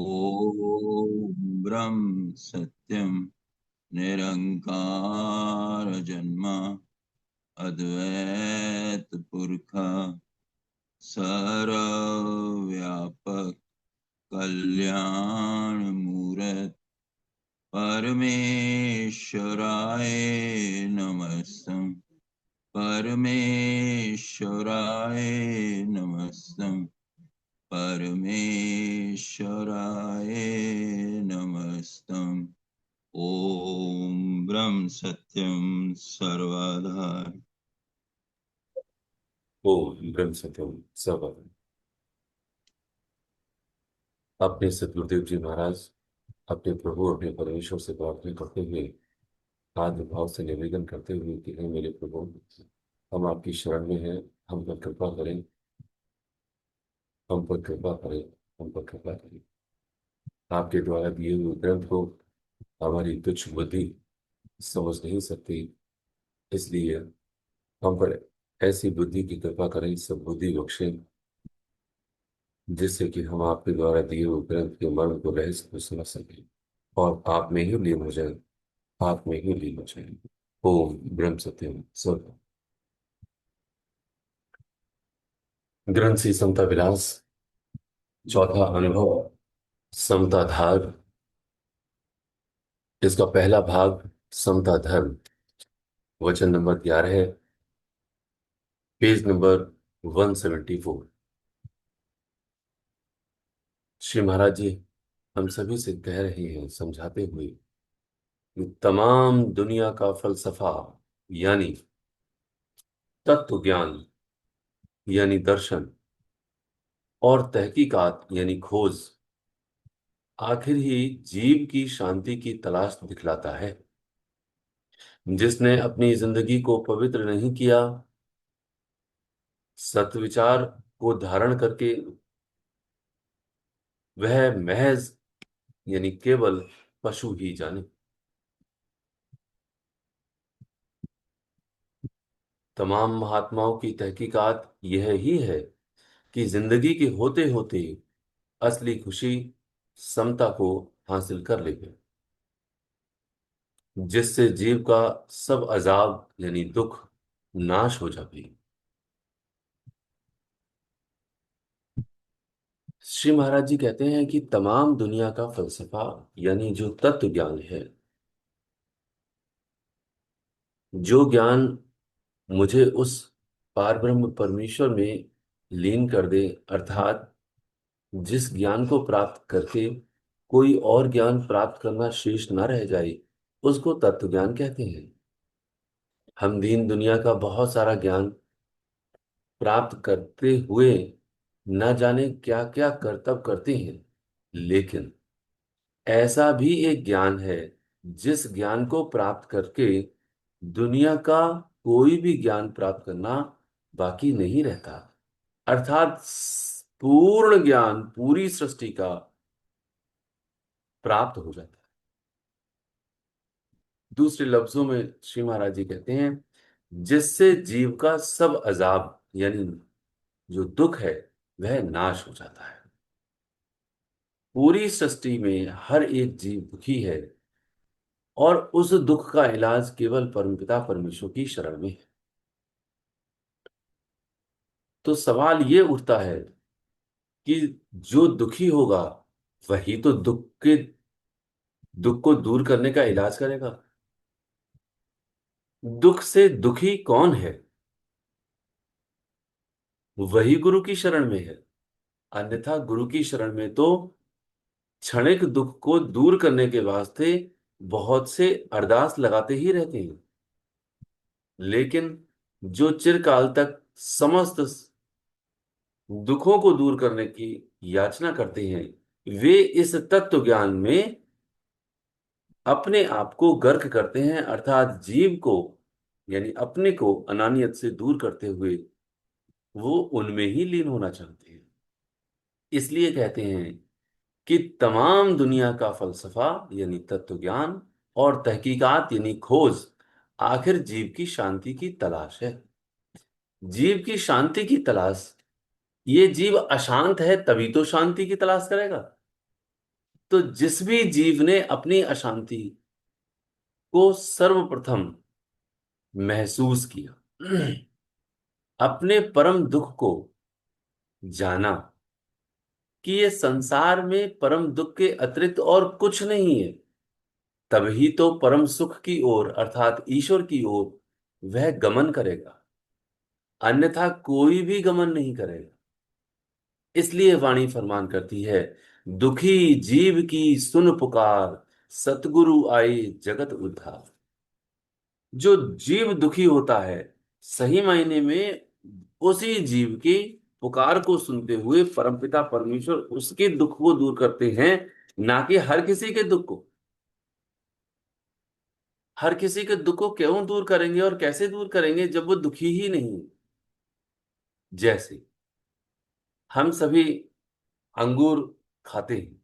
ओम ब्रह्म सत्यम निरंकार जन्म अद्वैत पुरख सर्वव्यापक कल्याण मूर्त परमेश्वराय नमस्तम परमेश्वराय नमस्तम परमेश्वराय नमस्तम। ओम ब्रह्म सत्यम सर्वधार। ओम ब्रह्म सत्यम सर्वम। अपने सदगुरुदेव जी महाराज अपने प्रभु अपने परमेश्वर से प्रार्थना करते हुए आद्र भाव से निवेदन करते हुए कि हे मेरे प्रभु, हम आपकी शरण में हैं। हम पर कृपा करें, हम पर कृपा करें, हम पर कृपा करें। आपके द्वारा दिए हुए ग्रंथ को हमारी तुच्छ बुद्धि समझ नहीं सकती, इसलिए हम पर ऐसी बुद्धि की कृपा करें, सब बुद्धि बख्शें, जिससे कि हम आपके द्वारा दिए हुए ग्रंथ के मर्म को रहस्य को समझ सकें और आप में ही लीन हो जाए, आप में ही लीन हो जाए। ओम ब्रह्म सत्यम सब। ग्रंथ सी समता विलास, चौथा अनुभव, समता धार। इसका पहला भाग, समता धर्म, वचन नंबर 11 है, पेज नंबर 174। श्री महाराज जी हम सभी से कह रहे हैं, समझाते हुए कि तमाम दुनिया का फलसफा यानी तत्व ज्ञान यानी दर्शन और तहकीकात यानी खोज आखिर ही जीव की शांति की तलाश दिखलाता है। जिसने अपनी जिंदगी को पवित्र नहीं किया, सत्विचार को धारण करके, वह महज यानी केवल पशु ही जाने। तमाम महात्माओं की तहकीकात यह ही है कि जिंदगी के होते होते असली खुशी समता को हासिल कर लेंगे, जिससे जीव का सब अजाब यानी दुख नाश हो जाए। श्री महाराज जी कहते हैं कि तमाम दुनिया का फलसफा यानी जो तत्व ज्ञान है, जो ज्ञान मुझे उस पारब्रह्म परमेश्वर में लीन कर दे, अर्थात जिस ज्ञान को प्राप्त करके कोई और ज्ञान प्राप्त करना शेष न रह जाए, उसको तत्व ज्ञान कहते हैं। हम दीन दुनिया का बहुत सारा ज्ञान प्राप्त करते हुए न जाने क्या क्या करतब करते हैं, लेकिन ऐसा भी एक ज्ञान है जिस ज्ञान को प्राप्त करके दुनिया का कोई भी ज्ञान प्राप्त करना बाकी नहीं रहता, अर्थात पूर्ण ज्ञान पूरी सृष्टि का प्राप्त हो जाता है। दूसरे लफ्जों में श्री महाराज जी कहते हैं, जिससे जीव का सब अजाब यानी जो दुख है वह नाश हो जाता है। पूरी सृष्टि में हर एक जीव दुखी है और उस दुख का इलाज केवल परमपिता परमेश्वर की शरण में है। तो सवाल ये उठता है कि जो दुखी होगा वही तो दुख को दूर करने का इलाज करेगा। दुख से दुखी कौन है? वही गुरु की शरण में है। अन्यथा गुरु की शरण में तो क्षणिक दुख को दूर करने के वास्ते बहुत से अरदास लगाते ही रहते हैं, लेकिन जो चिरकाल तक समस्त दुखों को दूर करने की याचना करते हैं, वे इस तत्व ज्ञान में अपने आप को गर्क करते हैं, अर्थात जीव को यानी अपने को अनानियत से दूर करते हुए वो उनमें ही लीन होना चाहते हैं। इसलिए कहते हैं कि तमाम दुनिया का फलसफा यानी तत्व ज्ञान और तहकीकात यानी खोज आखिर जीव की शांति की तलाश है। जीव की शांति की तलाश, ये जीव अशांत है तभी तो शांति की तलाश करेगा। तो जिस भी जीव ने अपनी अशांति को सर्वप्रथम महसूस किया, अपने परम दुख को जाना कि ये संसार में परम दुख के अतिरिक्त और कुछ नहीं है, तभी तो परम सुख की ओर अर्थात ईश्वर की ओर वह गमन करेगा, अन्यथा कोई भी गमन नहीं करेगा। इसलिए वाणी फरमान करती है, दुखी जीव की सुन पुकार, सतगुरु आए जगत उद्धार। जो जीव दुखी होता है, सही मायने में उसी जीव की पुकार को सुनते हुए परमपिता परमेश्वर उसके दुख को दूर करते हैं, ना कि हर किसी के दुख को। हर किसी के दुख को क्यों दूर करेंगे और कैसे दूर करेंगे जब वो दुखी ही नहीं है। जैसे हम सभी अंगूर खाते हैं,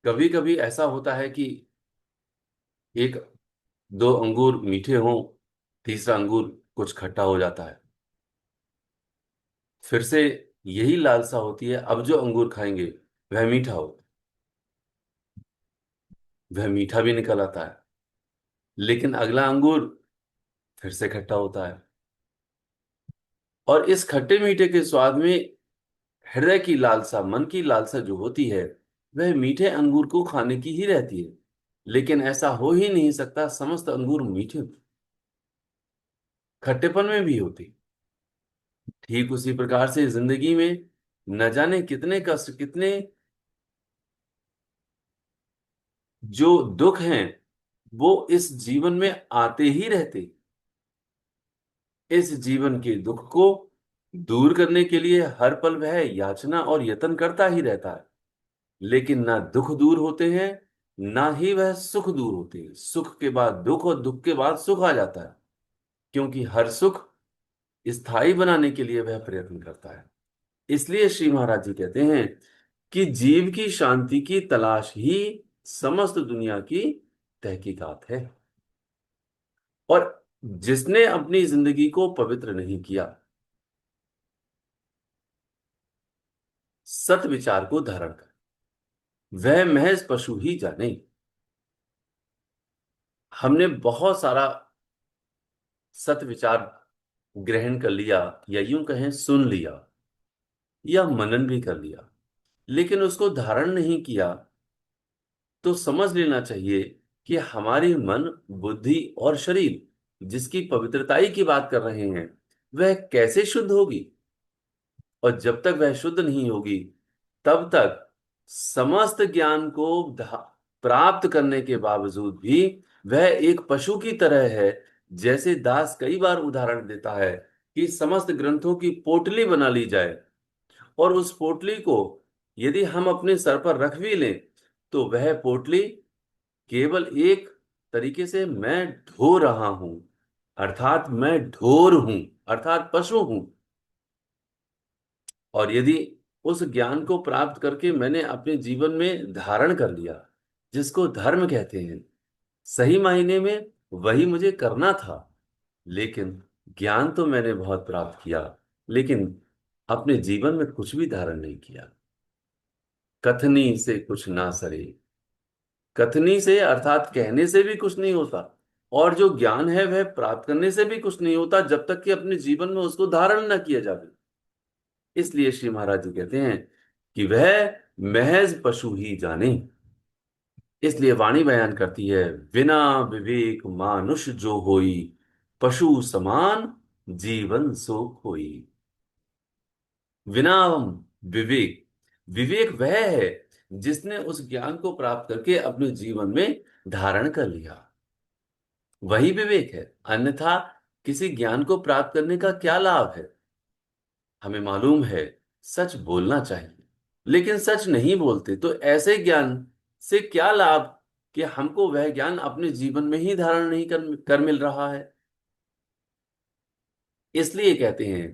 कभी कभी ऐसा होता है कि एक दो अंगूर मीठे हों, तीसरा अंगूर कुछ खट्टा हो जाता है। फिर से यही लालसा होती है, अब जो अंगूर खाएंगे वह मीठा हो। वह मीठा भी निकल आता है, लेकिन अगला अंगूर फिर से खट्टा होता है। और इस खट्टे मीठे के स्वाद में हृदय की लालसा, मन की लालसा जो होती है, वह मीठे अंगूर को खाने की ही रहती है। लेकिन ऐसा हो ही नहीं सकता समस्त अंगूर मीठे हों, खट्टेपन में भी होती। ठीक उसी प्रकार से जिंदगी में न जाने कितने कष्ट, कितने जो दुख हैं, वो इस जीवन में आते ही रहते। इस जीवन के दुख को दूर करने के लिए हर पल वह याचना और यत्न करता ही रहता है, लेकिन ना दुख दूर होते हैं, ना ही वह सुख दूर होते हैं। सुख के बाद दुख और दुख के बाद सुख आ जाता है, क्योंकि हर सुख स्थायी बनाने के लिए वह प्रयत्न करता है। इसलिए श्री महाराज जी कहते हैं कि जीव की शांति की तलाश ही समस्त दुनिया की तहकीकात है। और जिसने अपनी जिंदगी को पवित्र नहीं किया, सत विचार को धारण कर, वह महज पशु ही जाने। हमने बहुत सारा सत विचार ग्रहण कर लिया, या यूं कहें सुन लिया, या मनन भी कर लिया, लेकिन उसको धारण नहीं किया, तो समझ लेना चाहिए कि हमारी मन, बुद्धि और शरीर जिसकी पवित्रताई की बात कर रहे हैं, वह कैसे शुद्ध होगी। और जब तक वह शुद्ध नहीं होगी, तब तक समस्त ज्ञान को प्राप्त करने के बावजूद भी वह एक पशु की तरह है। जैसे दास कई बार उदाहरण देता है कि समस्त ग्रंथों की पोटली बना ली जाए, और उस पोटली को यदि हम अपने सर पर रख भी लें, तो वह पोटली केवल एक तरीके से मैं ढो रहा हूं, अर्थात मैं ढोर हूं, अर्थात पशु हूं। और यदि उस ज्ञान को प्राप्त करके मैंने अपने जीवन में धारण कर लिया, जिसको धर्म कहते हैं, सही मायने में वही मुझे करना था। लेकिन ज्ञान तो मैंने बहुत प्राप्त किया, लेकिन अपने जीवन में कुछ भी धारण नहीं किया। कथनी से कुछ ना सरे, कथनी से अर्थात कहने से भी कुछ नहीं होता, और जो ज्ञान है वह प्राप्त करने से भी कुछ नहीं होता, जब तक कि अपने जीवन में उसको धारण न किया जाए। इसलिए श्री महाराज जी कहते हैं कि वह महज पशु ही जाने। इसलिए वाणी बयान करती है, बिना विवेक मानुष जो होई, पशु समान जीवन सो खोई। बिना विवेक, विवेक वह है जिसने उस ज्ञान को प्राप्त करके अपने जीवन में धारण कर लिया, वही विवेक है। अन्यथा किसी ज्ञान को प्राप्त करने का क्या लाभ है। हमें मालूम है सच बोलना चाहिए, लेकिन सच नहीं बोलते, तो ऐसे ज्ञान से क्या लाभ कि हमको वह ज्ञान अपने जीवन में ही धारण नहीं कर मिल रहा है। इसलिए कहते हैं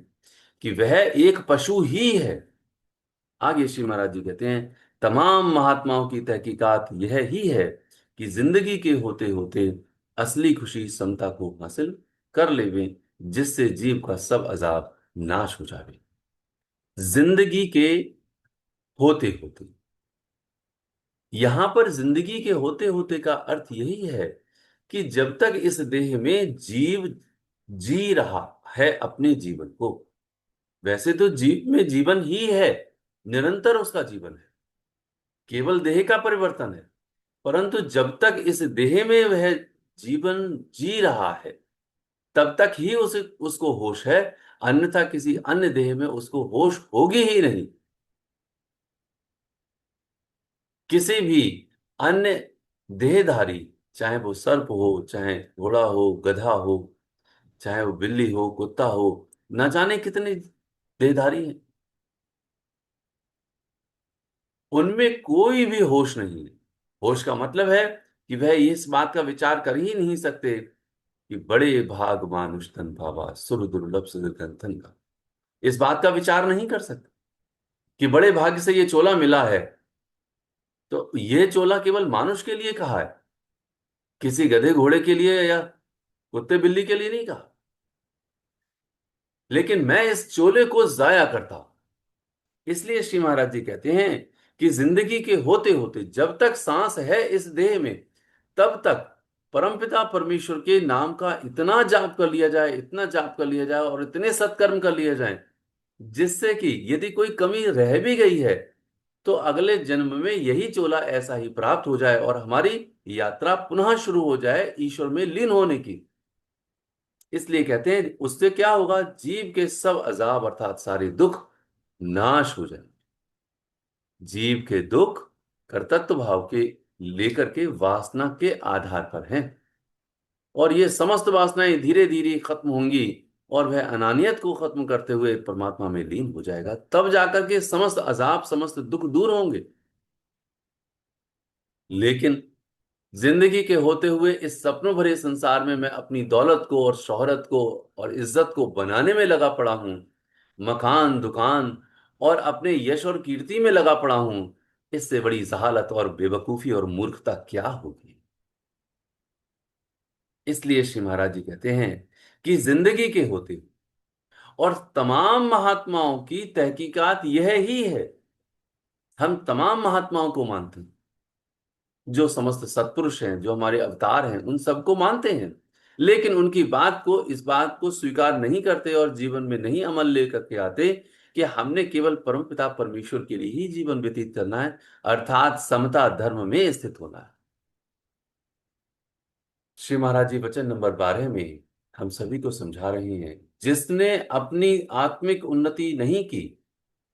कि वह एक पशु ही है। आगे श्री महाराज जी कहते हैं, तमाम महात्माओं की तहकीकात यह ही है कि जिंदगी के होते होते असली खुशी समता को हासिल कर लेवे, जिससे जीव का सब अजाब नाश हो जावे। जिंदगी के होते होते। यहां पर जिंदगी के होते होते का अर्थ यही है कि जब तक इस देह में जीव जी रहा है अपने जीवन को, वैसे तो जीव में जीवन ही है, निरंतर उसका जीवन है, केवल देह का परिवर्तन है। परंतु जब तक इस देह में वह जीवन जी रहा है, तब तक ही उसको होश है, अन्यथा किसी अन्य देह में उसको होश होगी ही नहीं। किसी भी अन्य देहधारी, चाहे वो सर्प हो, चाहे घोड़ा हो, गधा हो, चाहे वो बिल्ली हो, कुत्ता हो, न जाने कितने देहधारी हैं, उनमें कोई भी होश नहीं है। होश का मतलब है कि वह इस बात का विचार कर ही नहीं सकते कि बड़े भाग मानुष तन पावा सुर दुर्लभ सुरगंधन का। इस बात का विचार नहीं कर सकते कि बड़े भाग्य से ये चोला मिला है। तो ये चोला केवल मानुष के लिए कहा है, किसी गधे घोड़े के लिए या कुत्ते बिल्ली के लिए नहीं कहा। लेकिन मैं इस चोले को जाया करता हूं। इसलिए श्री महाराज जी कहते हैं कि जिंदगी के होते होते जब तक सांस है इस देह में, तब तक परमपिता परमेश्वर के नाम का इतना जाप कर लिया जाए, इतना जाप कर लिया जाए और इतने सत्कर्म कर लिए जाएं, जिससे कि यदि कोई कमी रह भी गई है तो अगले जन्म में यही चोला ऐसा ही प्राप्त हो जाए और हमारी यात्रा पुनः शुरू हो जाए ईश्वर में लीन होने की। इसलिए कहते हैं उससे क्या होगा, जीव के सब अजाब अर्थात सारे दुख नाश हो जाए। जीव के दुख कर्तृत्व भाव के लेकर के वासना के आधार पर हैं, और ये समस्त वासनाएं धीरे धीरे खत्म होंगी और वह अनानियत को खत्म करते हुए परमात्मा में लीन हो जाएगा। तब जाकर के समस्त अजाब समस्त दुख दूर होंगे। लेकिन जिंदगी के होते हुए इस सपनों भरे संसार में मैं अपनी दौलत को और शोहरत को और इज्जत को बनाने में लगा पड़ा हूं, मकान दुकान और अपने यश और कीर्ति में लगा पड़ा हूं। इससे बड़ी जहालत और बेवकूफी और मूर्खता क्या होगी। इसलिए श्री महाराज जी कहते हैं कि जिंदगी के होते और तमाम महात्माओं की तहकीकात यह ही है। हम तमाम महात्माओं को मानते हैं, जो समस्त सत्पुरुष हैं, जो हमारे अवतार हैं, उन सबको मानते हैं, लेकिन उनकी बात को इस बात को स्वीकार नहीं करते और जीवन में नहीं अमल लेकर के आते कि हमने केवल परमपिता परमेश्वर के लिए ही जीवन व्यतीत करना है, अर्थात समता धर्म में स्थित होना है। श्री महाराज जी वचन नंबर 12 में हम सभी को समझा रहे हैं, जिसने अपनी आत्मिक उन्नति नहीं की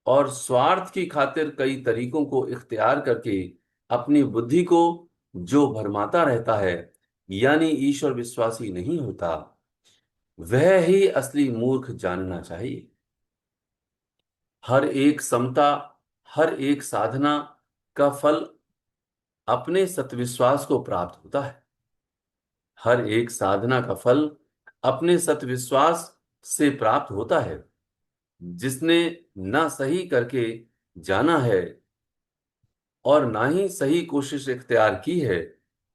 और स्वार्थ की खातिर कई तरीकों को इख्तियार करके अपनी बुद्धि को जो भरमाता रहता है, यानी ईश्वर विश्वासी नहीं होता, वह ही असली मूर्ख जानना चाहिए। हर एक समता, हर एक साधना का फल अपने सत्विश्वास को प्राप्त होता है। हर एक साधना का फल अपने सत्विश्वास से प्राप्त होता है। जिसने ना सही करके जाना है और ना ही सही कोशिश इख्तियार की है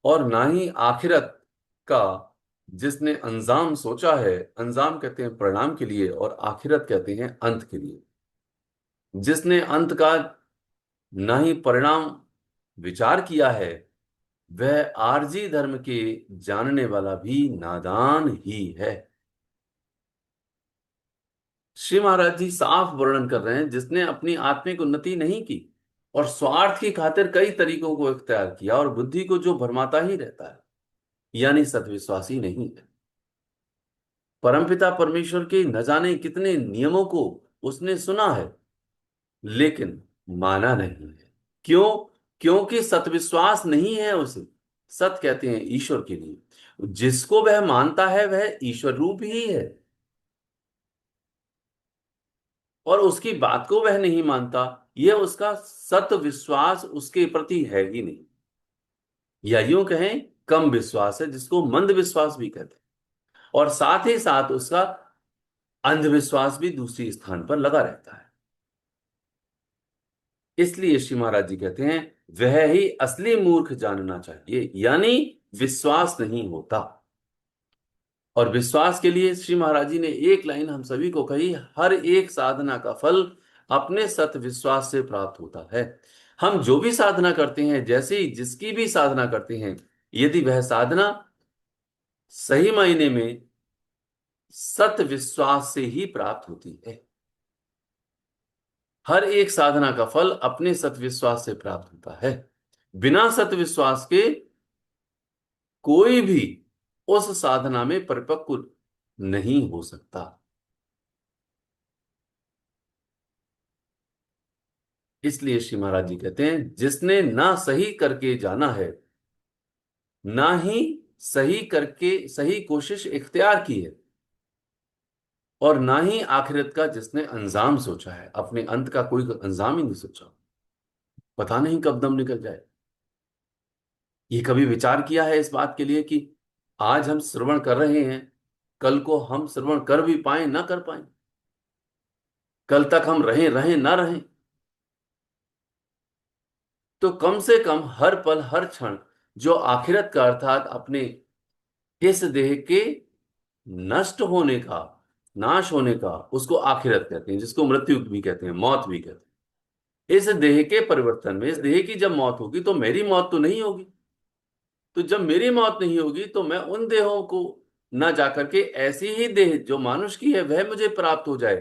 और ना ही आखिरत का जिसने अंजाम सोचा है, अंजाम कहते हैं परिणाम के लिए और आखिरत कहते हैं अंत के लिए, जिसने अंत का ना ही परिणाम विचार किया है, वह आरजी धर्म के जानने वाला भी नादान ही है। श्री महाराज जी साफ वर्णन कर रहे हैं, जिसने अपनी आत्मिक उन्नति नहीं की और स्वार्थ की खातिर कई तरीकों को इख्तियार किया और बुद्धि को जो भरमाता ही रहता है, यानी सत्विश्वासी नहीं है। परमपिता परमेश्वर के न जाने कितने नियमों को उसने सुना है, लेकिन माना नहीं है। क्यों? क्योंकि सत्विश्वास नहीं है उसे। सत कहते हैं ईश्वर के लिए, जिसको वह मानता है वह ईश्वर रूप ही है, और उसकी बात को वह नहीं मानता, यह उसका सत विश्वास उसके प्रति है ही नहीं, या यूं कहें कम विश्वास है, जिसको मंद विश्वास भी कहते हैं। और साथ ही साथ उसका अंधविश्वास भी दूसरी स्थान पर लगा रहता है। इसलिए श्री महाराज जी कहते हैं वह ही असली मूर्ख जानना चाहिए, यानी विश्वास नहीं होता। और विश्वास के लिए श्री महाराज जी ने एक लाइन हम सभी को कही, हर एक साधना का फल अपने सत विश्वास से प्राप्त होता है। हम जो भी साधना करते हैं, जैसे ही जिसकी भी साधना करते हैं, यदि वह साधना सही मायने में सत विश्वास से ही प्राप्त होती है। हर एक साधना का फल अपने सत विश्वास से प्राप्त होता है। बिना सत विश्वास के कोई भी उस साधना में परिपक्व नहीं हो सकता। इसलिए श्री महाराज जी कहते हैं, जिसने ना सही करके जाना है, ना ही सही करके सही कोशिश इख्तियार की है, और ना ही आखिरत का जिसने अंजाम सोचा है, अपने अंत का कोई अंजाम ही नहीं सोचा, पता नहीं कब दम निकल जाए। ये कभी विचार किया है इस बात के लिए कि आज हम श्रवण कर रहे हैं, कल को हम श्रवण कर भी पाए ना कर पाए, कल तक हम रहें रहें ना रहें। तो कम से कम हर पल हर क्षण जो आखिरत का अर्थात अपने इस देह के नष्ट होने का, नाश होने का, उसको आखिरत कहते हैं, जिसको मृत्यु भी कहते हैं, मौत भी कहते हैं। इस देह के परिवर्तन में, इस देह की जब मौत होगी तो मेरी मौत तो नहीं होगी। तो जब मेरी मौत नहीं होगी तो मैं उन देहों को ना जाकर के ऐसी ही देह जो मानुष की है वह मुझे प्राप्त हो जाए,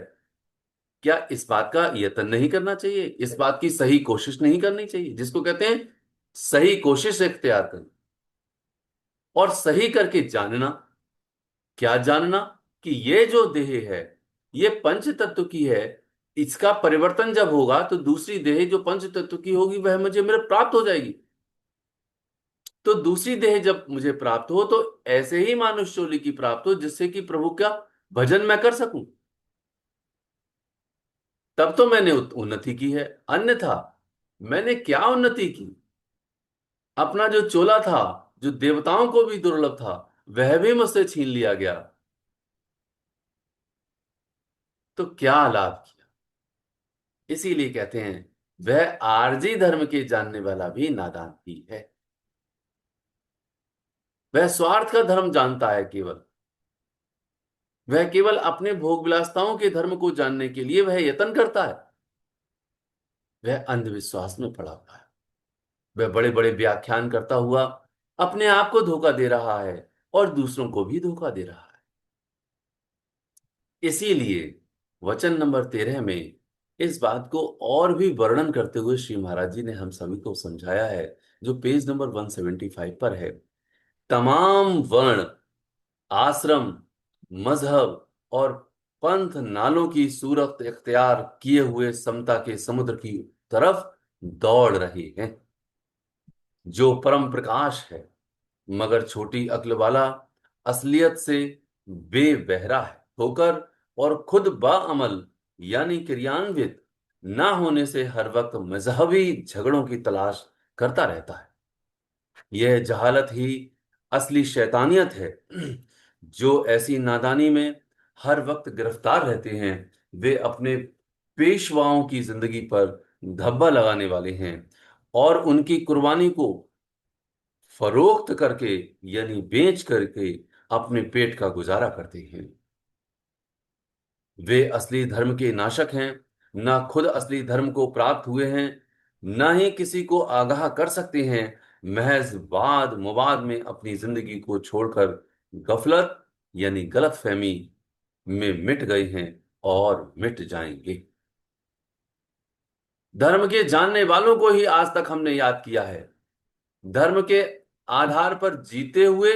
क्या इस बात का यत्न नहीं करना चाहिए? इस बात की सही कोशिश नहीं करनी चाहिए, जिसको कहते हैं सही कोशिश इख्तियार करना। और सही करके जानना, क्या जानना? कि ये जो देह है, ये पंच तत्व की है, इसका परिवर्तन जब होगा तो दूसरी देह जो पंच तत्व की होगी वह मुझे मेरे प्राप्त हो जाएगी। तो दूसरी देह जब मुझे प्राप्त हो तो ऐसे ही मानुष चोली की प्राप्त हो, जिससे कि प्रभु का भजन मैं कर सकूं। तब तो मैंने उन्नति की है। अन्यथा मैंने क्या उन्नति की? अपना जो चोला था, जो देवताओं को भी दुर्लभ था, वह भी मुझसे छीन लिया गया। तो क्या लाभ किया? इसीलिए कहते हैं, वह आरजी धर्म के जानने वाला भी नादान ही है। वह स्वार्थ का धर्म जानता है केवल। वह केवल अपने भोग विलासताओं के धर्म को जानने के लिए वह यत्न करता है। वह अंधविश्वास में पड़ा हुआ है। वह बड़े बड़े व्याख्यान करता हुआ अपने आप को धोखा दे रहा है और दूसरों को भी धोखा दे रहा है। इसीलिए वचन नंबर 13 में इस बात को और भी वर्णन करते हुए श्री महाराज जी ने हम सभी को समझाया है, जो पेज नंबर 175 पर है। तमाम वर्ण, आश्रम, मजहब और पंथ नालों की सूरत इख्तियार किए हुए समता के समुद्र की तरफ दौड़ रहे हैं। जो परम प्रकाश है मगर छोटी अक्ल वाला, असलियत से बेबहरा है होकर और खुद बाअमल यानी क्रियान्वित ना होने से हर वक्त मजहबी झगड़ों की तलाश करता रहता है। यह जहालत ही असली शैतानियत है। जो ऐसी नादानी में हर वक्त गिरफ्तार रहते हैं, वे अपने पेशवाओं की जिंदगी पर धब्बा लगाने वाले हैं और उनकी कुर्बानी को फरोख्त करके यानी बेच करके अपने पेट का गुजारा करते हैं। वे असली धर्म के नाशक हैं, ना खुद असली धर्म को प्राप्त हुए हैं, ना ही किसी को आगाह कर सकते हैं। महज वाद मुवाद में अपनी जिंदगी को छोड़कर गफलत यानी गलत फहमी में मिट गए हैं और मिट जाएंगे। धर्म के जानने वालों को ही आज तक हमने याद किया है। धर्म के आधार पर जीते हुए,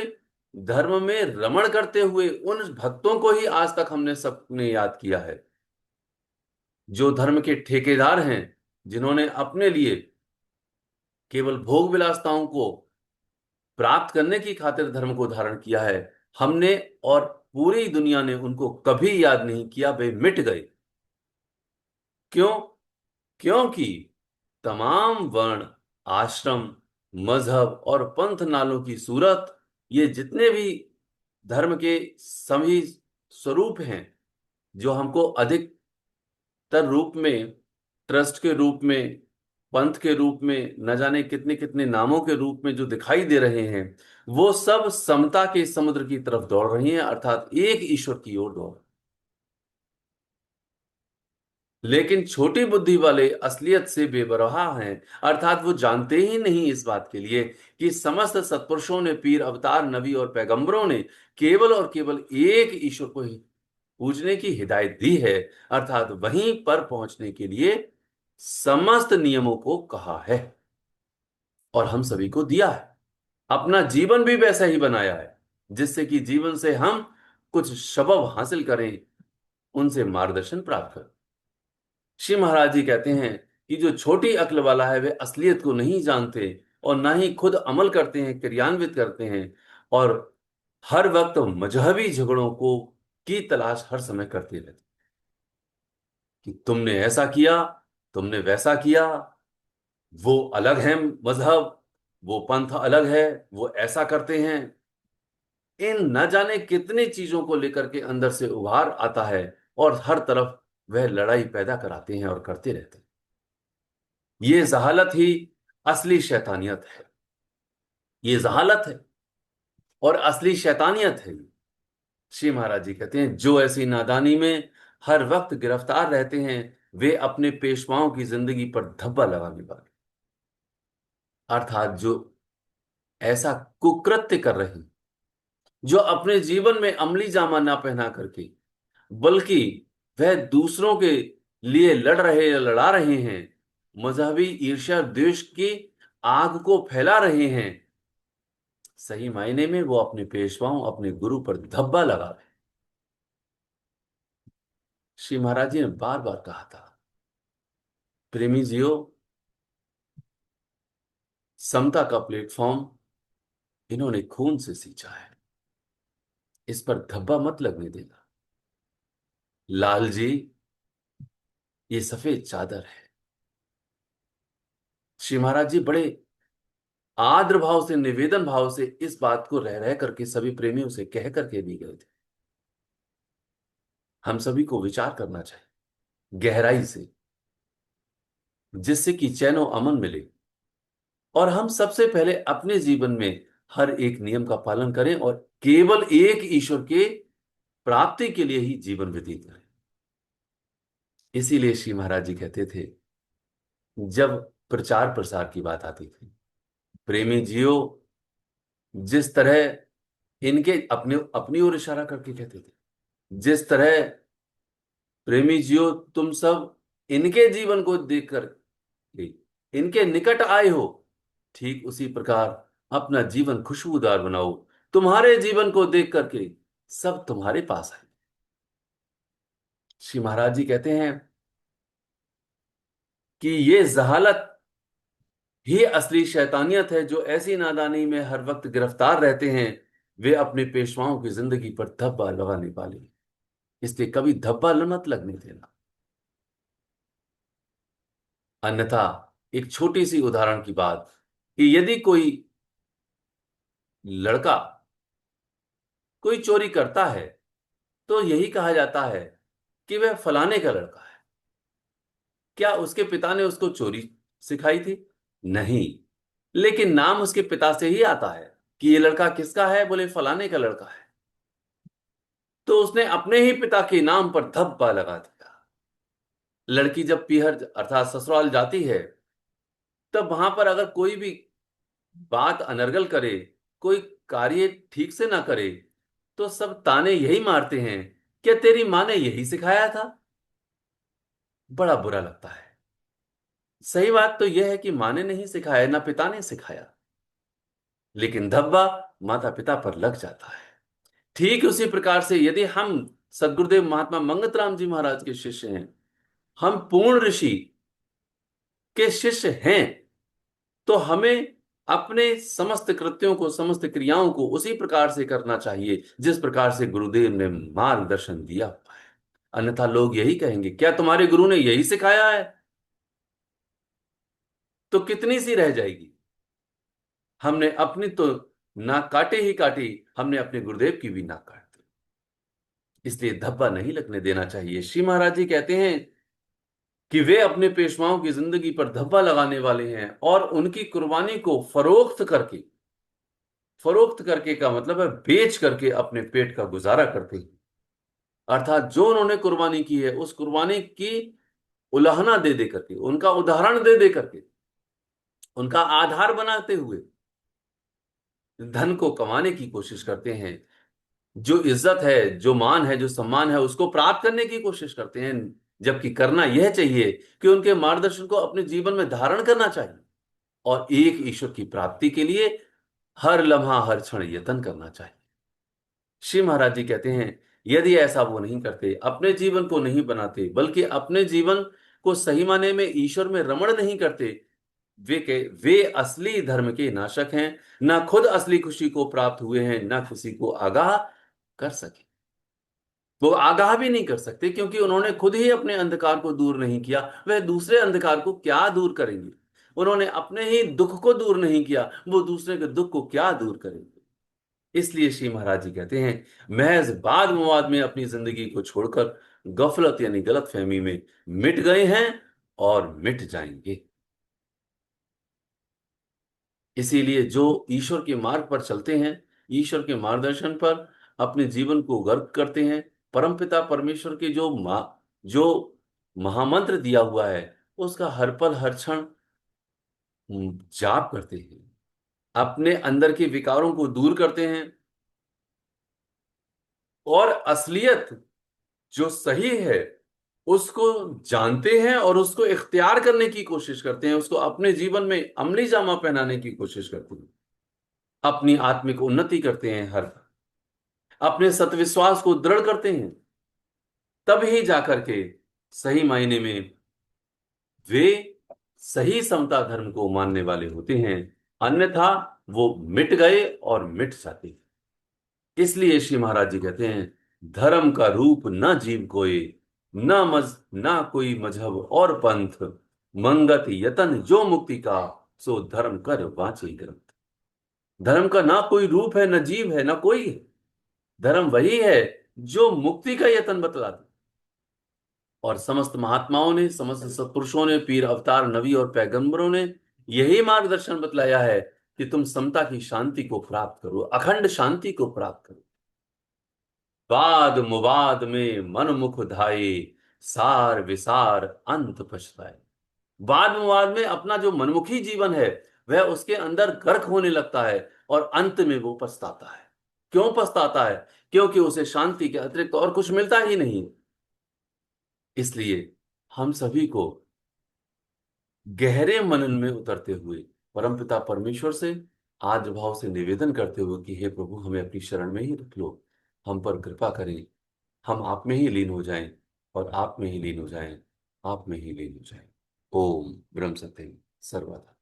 धर्म में रमण करते हुए उन भक्तों को ही आज तक हमने सबने याद किया है। जो धर्म के ठेकेदार हैं, जिन्होंने अपने लिए केवल भोग विलासताओं को प्राप्त करने की खातिर धर्म को धारण किया है, हमने और पूरी दुनिया ने उनको कभी याद नहीं किया। वे मिट गए। क्यों? क्योंकि तमाम वर्ण, आश्रम, मजहब और पंथ नालों की सूरत, ये जितने भी धर्म के सभी स्वरूप हैं, जो हमको अधिकतर रूप में, ट्रस्ट के रूप में, पंथ के रूप में, न जाने कितने कितने नामों के रूप में जो दिखाई दे रहे हैं, वो सब समता के समुद्र की तरफ दौड़ रही हैं, अर्थात एक ईश्वर की ओर दौड़। लेकिन छोटी बुद्धि वाले असलियत से बेपरवाह हैं, अर्थात वो जानते ही नहीं इस बात के लिए कि समस्त सत्पुरुषों ने, पीर, अवतार, नबी और पैगंबरों ने केवल और केवल एक ईश्वर को ही पूजने की हिदायत दी है, अर्थात वहीं पर पहुंचने के लिए समस्त नियमों को कहा है और हम सभी को दिया है। अपना जीवन भी वैसा ही बनाया है, जिससे कि जीवन से हम कुछ सबब हासिल करें, उनसे मार्गदर्शन प्राप्त करें। श्री महाराज जी कहते हैं कि जो छोटी अक्ल वाला है वे असलियत को नहीं जानते और ना ही खुद अमल करते हैं, क्रियान्वित करते हैं, और हर वक्त मजहबी झगड़ों को की तलाश हर समय करते रहते कि तुमने ऐसा किया, तुमने वैसा किया, वो अलग है मजहब, वो पंथ अलग है, वो ऐसा करते हैं। इन न जाने कितनी चीजों को लेकर के अंदर से उभार आता है और हर तरफ वह लड़ाई पैदा कराते हैं और करते रहते हैं। ये जहालत ही असली शैतानियत है, ये जहालत है और असली शैतानियत है। श्री महाराज जी कहते हैं जो ऐसी नादानी में हर वक्त गिरफ्तार रहते हैं, वे अपने पेशवाओं की जिंदगी पर धब्बा लगाने वाले, अर्थात जो ऐसा कुकृत्य कर रहे हैं, जो अपने जीवन में अमली जामा ना पहना करके बल्कि वह दूसरों के लिए लड़ रहे या लड़ा रहे हैं, मजहबी ईर्ष्या द्वेष की आग को फैला रहे हैं, सही मायने में वो अपने पेशवाओं, अपने गुरु पर धब्बा लगा रहे हैं। श्री महाराज जी ने बार बार कहा था, प्रेमी जियो, समता का प्लेटफॉर्म इन्होंने खून से सींचा है, इस पर धब्बा मत लगने देना। लाल जी, ये सफेद चादर है। श्री महाराज जी बड़े आर्द्र भाव से, निवेदन भाव से इस बात को रह रह करके सभी प्रेमियों से कह करके दी गए थे। हम सभी को विचार करना चाहिए गहराई से, जिससे कि चैनो अमन मिले और हम सबसे पहले अपने जीवन में हर एक नियम का पालन करें और केवल एक ईश्वर के प्राप्ति के लिए ही जीवन व्यतीत करें। इसीलिए श्री महाराज जी कहते थे, जब प्रचार प्रसार की बात आती थी, प्रेमी जियो, जिस तरह इनके अपने अपनी ओर इशारा करके कहते थे, जिस तरह प्रेमी जियो तुम सब इनके जीवन को देखकर इनके निकट आए हो, ठीक उसी प्रकार अपना जीवन खुशबूदार बनाओ। तुम्हारे जीवन को देख करके सब तुम्हारे पास आए। श्री महाराज जी कहते हैं कि ये जहालत ही असली शैतानियत है, जो ऐसी नादानी में हर वक्त गिरफ्तार रहते हैं, वे अपने पेशवाओं की जिंदगी पर धब्बा लगाने वाले, इसलिए कभी धब्बा मत लगने देना। अन्यथा एक छोटी सी उदाहरण की बात, कि यदि कोई लड़का कोई चोरी करता है तो यही कहा जाता है कि वह फलाने का लड़का है। क्या उसके पिता ने उसको चोरी सिखाई थी? नहीं, लेकिन नाम उसके पिता से ही आता है कि ये लड़का किसका है, बोले फलाने का लड़का है। तो उसने अपने ही पिता के नाम पर धब्बा लगा दिया। लड़की जब पीहर अर्थात ससुराल जाती है, तब वहां पर अगर कोई भी बात अनर्गल करे, कोई कार्य ठीक से ना करे, तो सब ताने यही मारते हैं, क्या तेरी मां ने यही सिखाया था? बड़ा बुरा लगता है। सही बात तो यह है कि मां ने नहीं सिखाया, ना पिता ने सिखाया, लेकिन धब्बा माता पिता पर लग जाता है। ठीक उसी प्रकार से यदि हम सदगुरुदेव महात्मा मंगत राम जी महाराज के शिष्य हैं, हम पूर्ण ऋषि के शिष्य हैं, तो हमें अपने समस्त कृत्यों को, समस्त क्रियाओं को उसी प्रकार से करना चाहिए जिस प्रकार से गुरुदेव ने मार्गदर्शन दिया हुआ है। अन्यथा लोग यही कहेंगे, क्या तुम्हारे गुरु ने यही सिखाया है? तो कितनी सी रह जाएगी। हमने अपनी तो नाक काटे ही काटी, हमने अपने गुरुदेव की भी नाक काट दी। इसलिए धब्बा नहीं लगने देना चाहिए। श्री महाराज जी कहते हैं कि वे अपने पेशवाओं की जिंदगी पर धब्बा लगाने वाले हैं और उनकी कुर्बानी को फरोख्त करके, फरोख्त करके का मतलब है बेच करके अपने पेट का गुजारा करते हैं। अर्थात जो उन्होंने कुर्बानी की है, उस कुर्बानी की उलाहना दे दे करके, उनका उदाहरण दे दे करके, उनका आधार बनाते हुए धन को कमाने की कोशिश करते हैं। जो इज्जत है, जो मान है, जो सम्मान है, उसको प्राप्त करने की कोशिश करते हैं। जबकि करना यह चाहिए कि उनके मार्गदर्शन को अपने जीवन में धारण करना चाहिए और एक ईश्वर की प्राप्ति के लिए हर लम्हा हर क्षण यत्न करना चाहिए। श्री महाराज जी कहते हैं, यदि ऐसा वो नहीं करते, अपने जीवन को नहीं बनाते, बल्कि अपने जीवन को सही माने में ईश्वर में रमण नहीं करते, वे असली धर्म के नाशक हैं। ना खुद असली खुशी को प्राप्त हुए हैं, ना किसी को आगाह कर सके। वो आगाह भी नहीं कर सकते, क्योंकि उन्होंने खुद ही अपने अंधकार को दूर नहीं किया, वह दूसरे अंधकार को क्या दूर करेंगे। उन्होंने अपने ही दुख को दूर नहीं किया, वो दूसरे के दुख को क्या दूर करेंगे। इसलिए श्री महाराज जी कहते हैं, महज वाद विवाद में अपनी जिंदगी को छोड़कर गफलत यानी गलत फहमी में मिट गए हैं और मिट जाएंगे। इसीलिए जो ईश्वर के मार्ग पर चलते हैं, ईश्वर के मार्गदर्शन पर अपने जीवन को गर्क करते हैं, परमपिता परमेश्वर के जो महामंत्र दिया हुआ है उसका हर पल हर क्षण जाप करते हैं, अपने अंदर के विकारों को दूर करते हैं और असलियत जो सही है उसको जानते हैं और उसको इख्तियार करने की कोशिश करते हैं, उसको अपने जीवन में अमली जामा पहनाने की कोशिश करते हैं, अपनी आत्मिक उन्नति करते हैं, हर अपने सतविश्वास को दृढ़ करते हैं। तब ही जाकर के सही मायने में वे सही समता धर्म को मानने वाले होते हैं, अन्यथा वो मिट गए और मिट जाते। इसलिए श्री महाराज जी कहते हैं, धर्म का रूप न जीव कोई, ना कोई मजहब और पंथ, मंगत यतन जो मुक्ति का, सो धर्म कर वांचे ग्रंथ। धर्म का ना कोई रूप है, न जीव है, ना कोई है। धर्म वही है जो मुक्ति का यतन बतला दे। और समस्त महात्माओं ने, समस्त सत्पुरुषों ने, पीर अवतार नबी और पैगंबरों ने यही मार्गदर्शन बतलाया है कि तुम समता की शांति को प्राप्त करो, अखंड शांति को प्राप्त करो। वाद मुवाद में मन मुख धाये, सार विसार अंत पछताए। वाद विवाद में अपना जो मनमुखी जीवन है वह उसके अंदर गर्क होने लगता है और अंत में वो पछताता है। क्यों पछताता है? क्योंकि उसे शांति के अतिरिक्त और कुछ मिलता ही नहीं। इसलिए हम सभी को गहरे मनन में उतरते हुए परमपिता परमेश्वर से आर्द्र भाव से निवेदन करते हुए कि हे प्रभु, हमें अपनी शरण में ही रख लो, हम पर कृपा करें, हम आप में ही लीन हो जाएं और आप में ही लीन हो जाएं, आप में ही लीन हो जाएं। ओम ब्रह्म सत्यम सर्वदा।